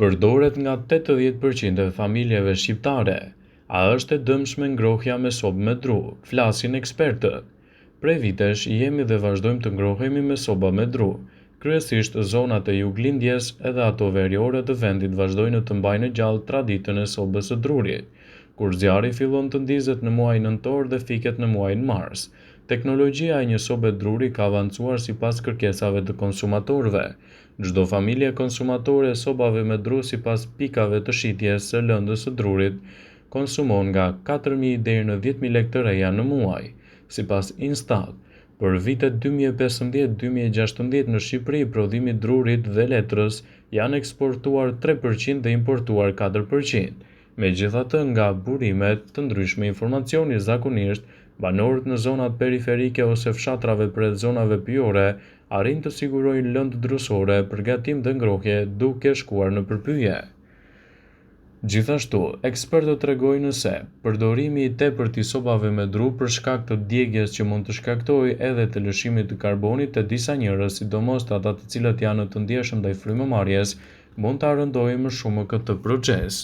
Përdoret nga 80% e familjeve shqiptare. A është e dëmshme ngrohja me sobë me dru? Flasin ekspertët. Prej vitesh jemi dhe vazhdojmë të ngrohemi me soba me dru. Kryesisht zonat e juglindjes edhe ato veriore të vendit vazhdojnë të mbajnë gjallë traditën e sobës së drurit. Kur zjarri fillon të ndizet në muajin nëntor dhe fiket në muajin mars, teknologjia e një sobe druri ka avancuar sipas kërkesave të konsumatorëve. Çdo familje konsumatore e sobave me dru sipas pikave të shitjes së lëndës së drurit konsumon nga 4.000 deri në 10.000 lekë të reja në muaj. Sipas Instat, për vitet 2015-2016 në Shqipëri prodhimi i drurit dhe letrës janë eksportuar 3% dhe importuar 4%. Megjithatë, nga burimet të ndryshme informacioni zakonisht banorët në zonat periferike ose fshatrave përreth zonave pyjore arrin të sigurojnë lëndë drusore, përgatim dhe ngrohje duke shkuar në përpyje. Gjithashtu, ekspertët tregojnë se përdorimi i tepërt i sobave me dru për shkak të djegjes që mund të shkaktojë edhe të lëshimit të karbonit te disa njerëz, sidomos ata të cilët janë të ndjeshëm ndaj frymëmarrjes, mund ta rëndojë më shumë këtë proces.